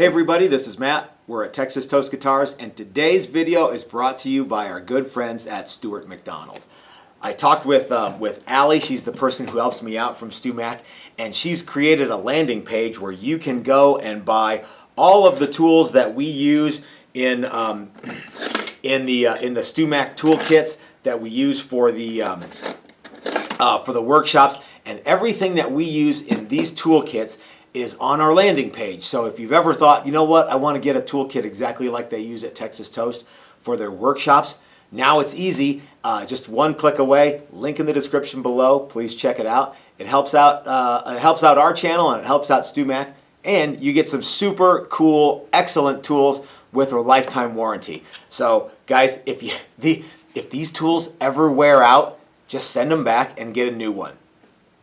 Hey everybody, this is Matt. We're at Texas Toast Guitars, and today's video is brought to you by our good friends at Stuart McDonald. I talked with Allie. She's the person who helps me out from StewMac, and she's created a landing page where you can go and buy all of the tools that we use in the StewMac toolkits that we use for the workshops, and everything that we use in these toolkits is on our landing page. So if you've ever thought, you know what, I want to get a toolkit exactly like they use at Texas Toast for their workshops, now it's easy. Just one click away. Link in the description below. Please check it out. It helps out our channel, and it helps out StewMac, and you get some super cool, excellent tools with a lifetime warranty. So guys, if these tools ever wear out, just send them back and get a new one.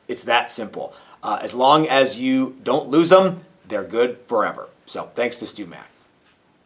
It's that simple. As long as you don't lose them, they're good forever. So thanks to StewMac.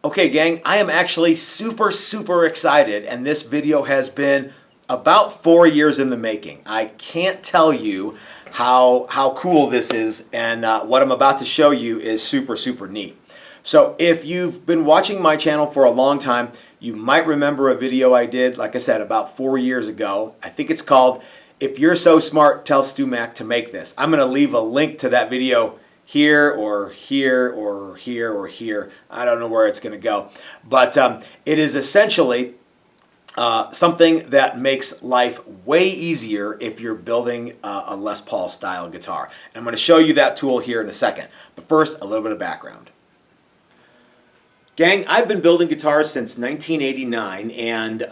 Okay gang, I am actually super excited, and this video has been about 4 years in the making. I can't tell you how cool this is, and what I'm about to show you is super neat. So if you've been watching my channel for a long time, you might remember a video I did, like I said, about 4 years ago. I think it's called "If You're So Smart, Tell StewMac to Make This." I'm going to leave a link to that video here or here or here or here. I don't know where it's going to go. But it is essentially something that makes life way easier if you're building a Les Paul style guitar. And I'm going to show you that tool here in a second. But first, a little bit of background. Gang, I've been building guitars since 1989, and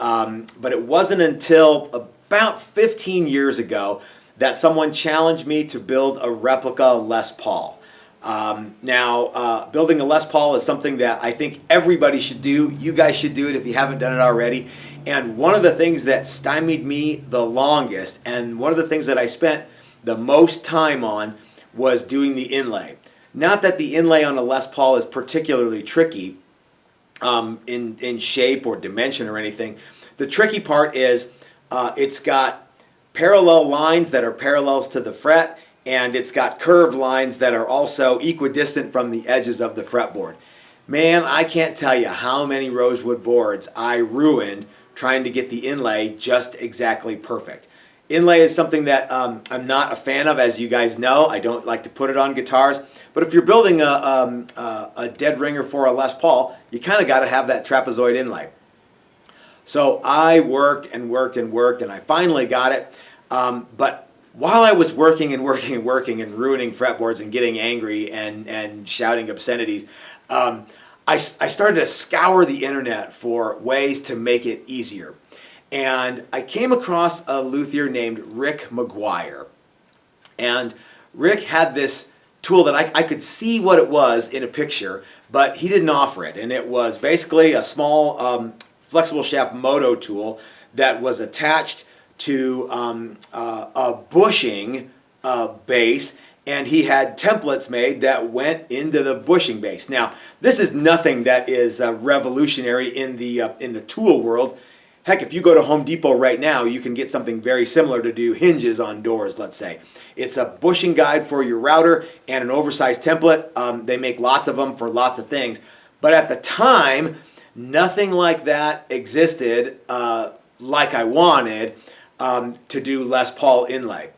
but it wasn't until about 15 years ago that someone challenged me to build a replica Les Paul. Building a Les Paul is something that I think everybody should do. You guys should do it if you haven't done it already. And one of the things that stymied me the longest, and one of the things that I spent the most time on, was doing the inlay. Not that the inlay on a Les Paul is particularly tricky in shape or dimension or anything. The tricky part is it's got parallel lines that are parallels to the fret, and it's got curved lines that are also equidistant from the edges of the fretboard. Man, I can't tell you how many rosewood boards I ruined trying to get the inlay just exactly perfect. Inlay is something that I'm not a fan of, as you guys know. I don't like to put it on guitars. But if you're building a dead ringer for a Les Paul, you kind of got to have that trapezoid inlay. So I worked and I finally got it. But while I was working and ruining fretboards and getting angry and shouting obscenities, I started to scour the internet for ways to make it easier. And I came across a luthier named Rick McGuire. And Rick had this tool that I could see what it was in a picture, but he didn't offer it. And it was basically a small flexible shaft moto tool that was attached to a bushing base, and he had templates made that went into the bushing base. Now, this is nothing that is revolutionary in the tool world. Heck, if you go to Home Depot right now, you can get something very similar to do hinges on doors, let's say. It's a bushing guide for your router and an oversized template. They make lots of them for lots of things. But at the time, nothing like that existed like I wanted to do Les Paul inlay,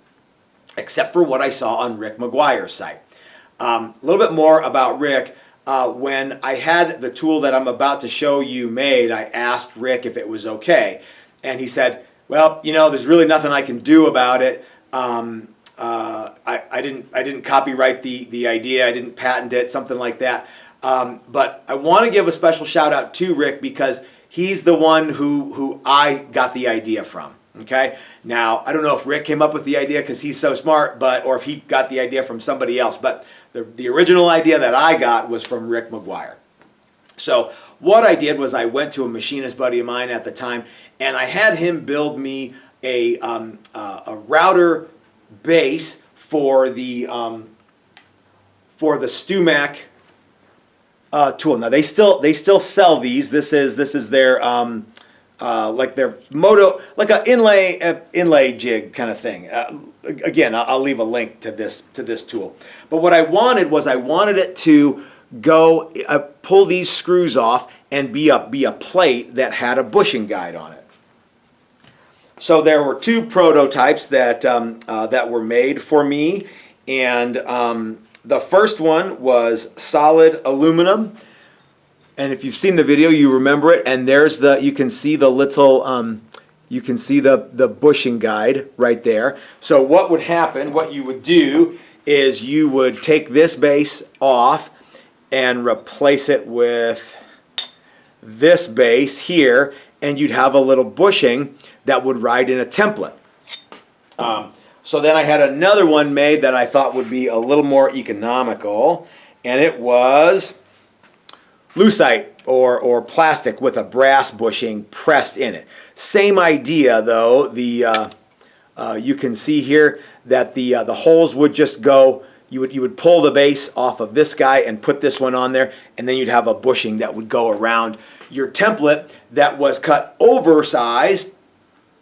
except for what I saw on Rick McGuire's site. A little bit more about Rick. When I had the tool that I'm about to show you made, I asked Rick if it was okay. And he said, well, you know, there's really nothing I can do about it. I didn't copyright the idea. I didn't patent it, something like that. But I want to give a special shout out to Rick because he's the one who I got the idea from. Okay. Now, I don't know if Rick came up with the idea because he's so smart, or if he got the idea from somebody else. But the original idea that I got was from Rick McGuire. So what I did was I went to a machinist buddy of mine at the time, and I had him build me a router base for the StewMac tool. Now they still sell these. This is their like their moto, like an inlay jig kind of thing. Again, I'll leave a link to this tool. But what I wanted was I wanted it to go pull these screws off and be a plate that had a bushing guide on it. So there were two prototypes that that were made for me, and the first one was solid aluminum. And if you've seen the video, you remember it. And there's you can see the little, you can see the bushing guide right there. So what would happen, what you would do is you would take this base off and replace it with this base here, and you'd have a little bushing that would ride in a template. So then I had another one made that I thought would be a little more economical, and it was lucite or plastic with a brass bushing pressed in it. Same idea though. You can see here that the holes would just go. You would pull the base off of this guy and put this one on there, and then you'd have a bushing that would go around your template that was cut oversized,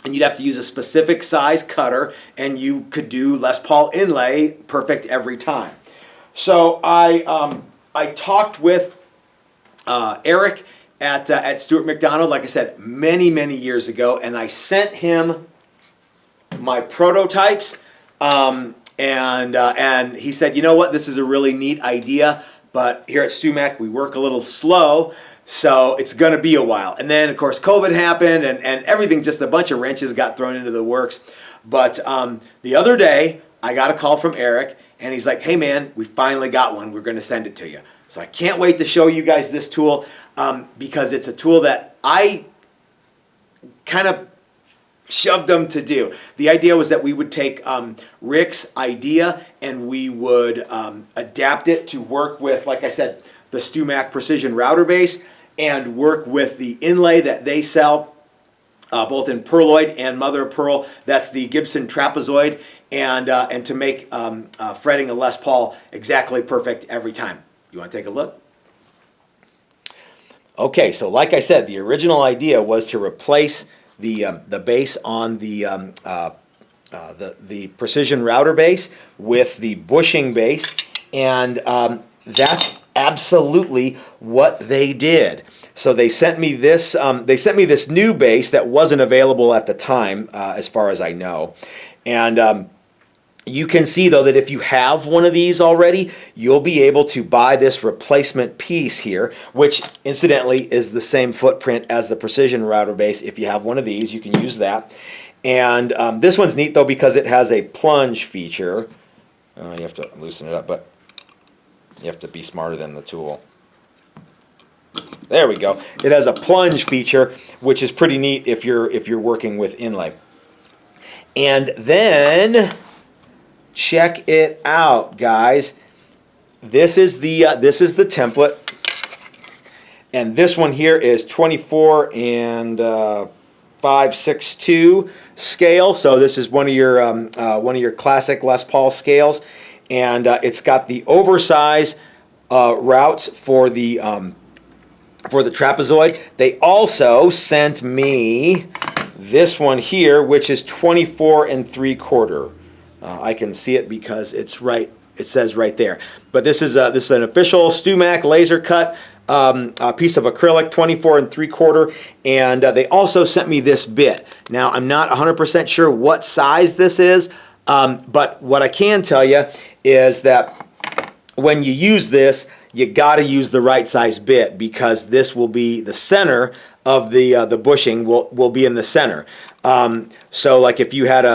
and you'd have to use a specific size cutter, and you could do Les Paul inlay perfect every time. So I talked with Eric at Stuart McDonald, like I said, many years ago, and I sent him my prototypes, and he said, you know what, this is a really neat idea, but here at StewMac we work a little slow, so it's going to be a while. And then of course COVID happened, and everything, just a bunch of wrenches got thrown into the works. But the other day I got a call from Eric, and he's like, hey man, we finally got one, we're going to send it to you. So I can't wait to show you guys this tool, because it's a tool that I kind of shoved them to do. The idea was that we would take Rick's idea and we would adapt it to work with, like I said, the StewMac precision router base, and work with the inlay that they sell, both in pearloid and mother of pearl. That's the Gibson trapezoid, and to make fretting a Les Paul exactly perfect every time. You want to take a look? Okay, so like I said, the original idea was to replace the base on the precision router base with the bushing base, and that's absolutely what they did. So they sent me this. They sent me this new base that wasn't available at the time, as far as I know, and you can see though that if you have one of these already, you'll be able to buy this replacement piece here, which incidentally is the same footprint as the precision router base. If you have one of these, you can use that. And this one's neat though because it has a plunge feature. You have to loosen it up, but you have to be smarter than the tool. There we go. It has a plunge feature, which is pretty neat if you're working with inlay. And then check it out, guys. This is the template, and this one here is 24 and 5/62 scale. So this is one of your classic Les Paul scales, and it's got the oversized routes for the trapezoid. They also sent me this one here, which is 24 and 3/4. I can see it because it's right. It says right there. But this is an official StewMac laser cut piece of acrylic, 24 and 3/4, and they also sent me this bit. Now I'm not 100% sure what size this is, but what I can tell you is that when you use this, you got to use the right size bit, because this will be the center of the bushing will be in the center. So like if you had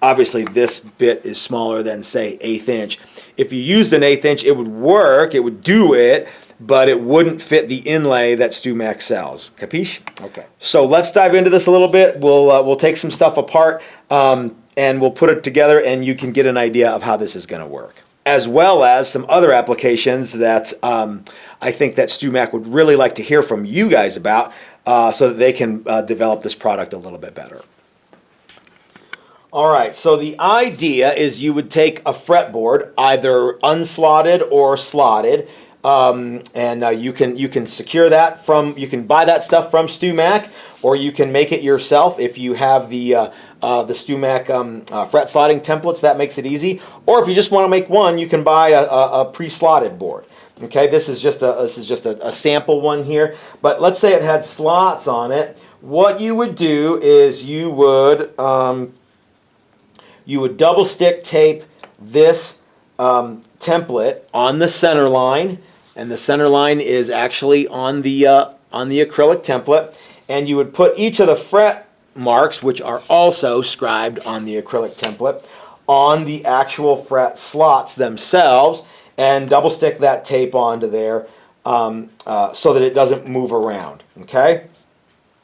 obviously this bit is smaller than say 1/8 inch. If you used an 1/8 inch, it would work, it would do it, but it wouldn't fit the inlay that StewMac sells. Capiche? Okay. So let's dive into this a little bit. We'll take some stuff apart, and we'll put it together, and you can get an idea of how this is going to work, as well as some other applications that I think that StewMac would really like to hear from you guys about, so that they can develop this product a little bit better. All right, so the idea is you would take a fretboard, either unslotted or slotted, and you can secure that you can buy that stuff from StewMac, or you can make it yourself if you have the StewMac fret slotting templates. That makes it easy. Or if you just want to make one, you can buy a pre-slotted board. Okay, this is just a sample one here. But let's say it had slots on it. What you would do is you would double stick tape this template on the center line, and the center line is actually on the acrylic template, and you would put each of the fret marks, which are also scribed on the acrylic template, on the actual fret slots themselves, and double stick that tape onto there so that it doesn't move around. Okay?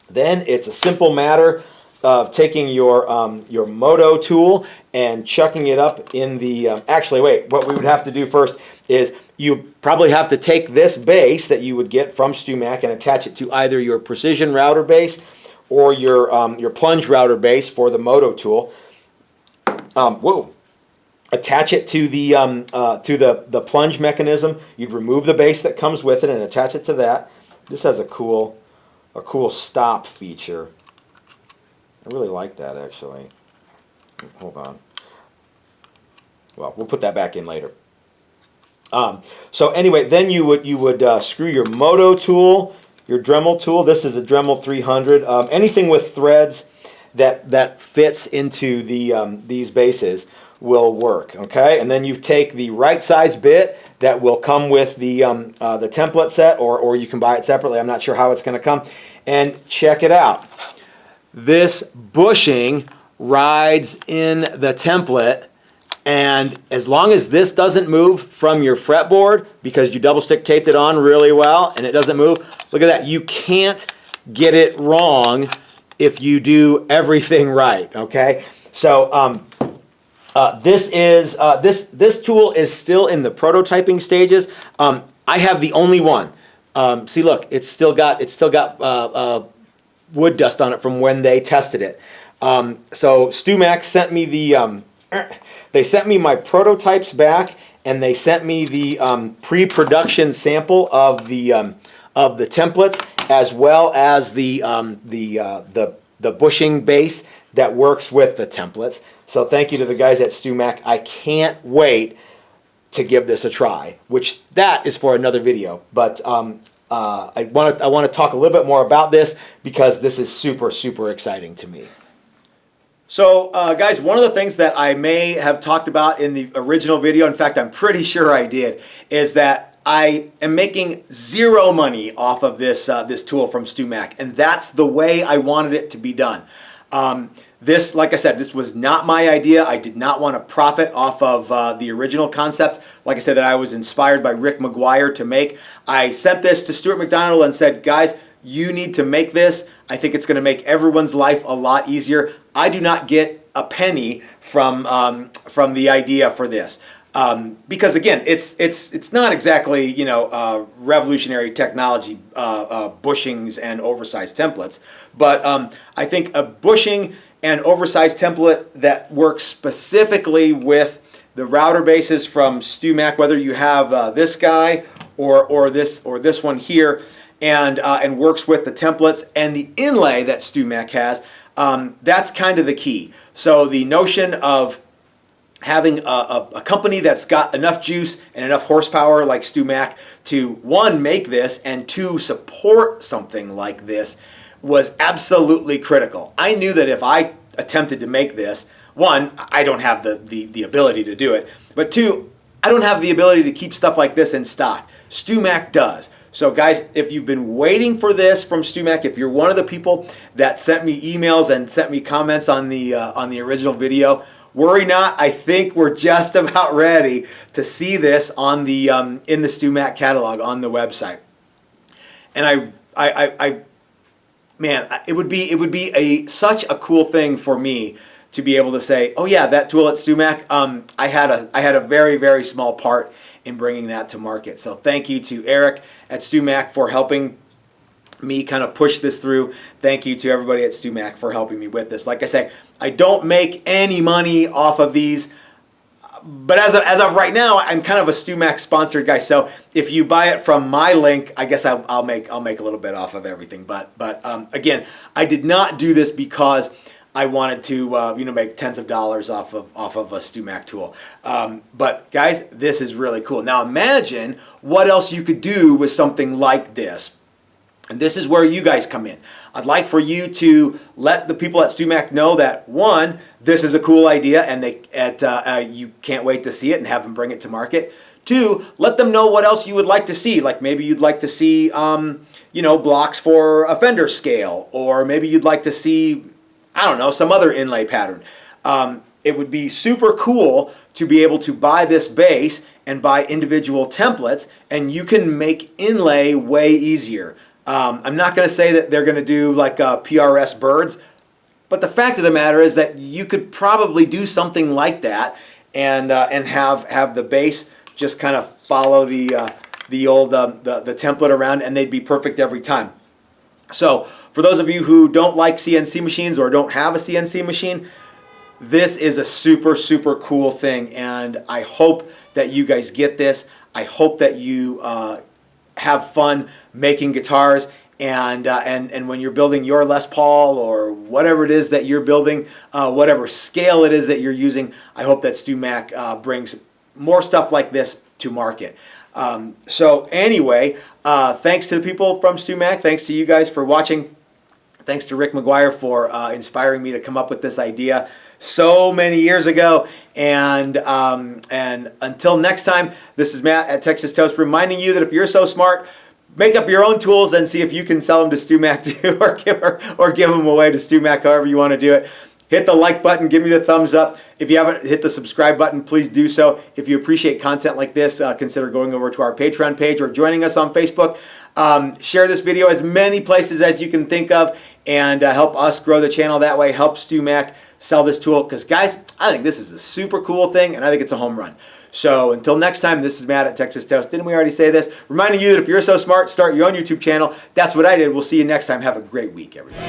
Then it's a simple matter of taking your moto tool and chucking it up in the... actually, wait, what we would have to do first is you probably have to take this base that you would get from StewMac and attach it to either your precision router base or your plunge router base for the moto tool. Attach it to the plunge mechanism. You'd remove the base that comes with it and attach it to that. This has a cool stop feature. I really like that, actually. Hold on. Well, we'll put that back in later. So anyway, then you would screw your moto tool, your Dremel tool. This is a Dremel 300. Anything with threads that fits into these bases will work. Okay, and then you take the right size bit that will come with the template set, or you can buy it separately. I'm not sure how it's going to come. And check it out. This bushing rides in the template, and as long as this doesn't move from your fretboard, because you double stick taped it on really well and it doesn't move, look at that. You can't get it wrong if you do everything right. Okay, so this tool is still in the prototyping stages. I have the only one. See, look, it's still got wood dust on it from when they tested it. So StewMac sent me they sent me my prototypes back, and they sent me the pre-production sample of the templates, as well as the bushing base that works with the templates. So thank you to the guys at StewMac. I can't wait to give this a try, which that is for another video. But I want to talk a little bit more about this because this is super, super exciting to me. So guys, one of the things that I may have talked about in the original video, in fact, I'm pretty sure I did, is that I am making zero money off of this tool from StewMac, and that's the way I wanted it to be done. This, like I said, this was not my idea. I did not want to profit off of the original concept. Like I said, that I was inspired by Rick McGuire to make. I sent this to Stuart McDonald and said, guys, you need to make this. I think it's going to make everyone's life a lot easier. I do not get a penny from the idea for this. Because again, it's not exactly, you know, revolutionary technology, bushings and oversized templates, but I think a bushing and oversized template that works specifically with the router bases from StewMac, whether you have this guy or this one here, and works with the templates and the inlay that StewMac has, that's kind of the key. So the notion of having a company that's got enough juice and enough horsepower like StewMac to, one, make this, and two, support something like this was absolutely critical. I knew that if I attempted to make this, one, I don't have the ability to do it, but two, I don't have the ability to keep stuff like this in stock. StewMac does. So guys, if you've been waiting for this from StewMac, if you're one of the people that sent me emails and sent me comments on the original video, worry not. I think we're just about ready to see this on the in the StewMac catalog on the website. And man, it would be such a cool thing for me to be able to say, oh yeah, that tool at StewMac, I had a very, very small part in bringing that to market. So thank you to Eric at StewMac for helping me kind of push this through. Thank you to everybody at StewMac for helping me with this. Like I say, I don't make any money off of these, but as of right now, I'm kind of a StewMac sponsored guy. So if you buy it from my link, I guess I'll make a little bit off of everything. But again, I did not do this because I wanted to make tens of dollars off of a StewMac tool. But guys, this is really cool. Now imagine what else you could do with something like this. And this is where you guys come in. I'd like for you to let the people at StewMac know that, one, this is a cool idea and you can't wait to see it and have them bring it to market. Two, let them know what else you would like to see. Like maybe you'd like to see, blocks for a fender scale, or maybe you'd like to see, I don't know, some other inlay pattern. It would be super cool to be able to buy this base and buy individual templates, and you can make inlay way easier. I'm not going to say that they're going to do like PRS birds, but the fact of the matter is that you could probably do something like that and have the base just kind of follow the template around, and they'd be perfect every time. So for those of you who don't like CNC machines or don't have a CNC machine, this is a super, super cool thing, and I hope that you guys get this. I hope that you have fun making guitars, and when you're building your Les Paul or whatever it is that you're building, whatever scale it is that you're using, I hope that StewMac brings more stuff like this to market. So anyway, thanks to the people from StewMac. Thanks to you guys for watching. Thanks to Rick McGuire for inspiring me to come up with this idea so many years ago. And until next time, this is Matt at Texas Toast, reminding you that if you're so smart, make up your own tools and see if you can sell them to StewMac too, or give them away to StewMac, however you want to do it. Hit the like button, give me the thumbs up. If you haven't hit the subscribe button, please do so. If you appreciate content like this, consider going over to our Patreon page or joining us on Facebook. Share this video as many places as you can think of, and help us grow the channel that way. Help StewMac sell this tool, because guys, I think this is a super cool thing, and I think it's a home run. So until next time, this is Matt at Texas Toast. Didn't we already say this? Reminding you that if you're so smart, start your own YouTube channel. That's what I did. We'll see you next time. Have a great week, everybody.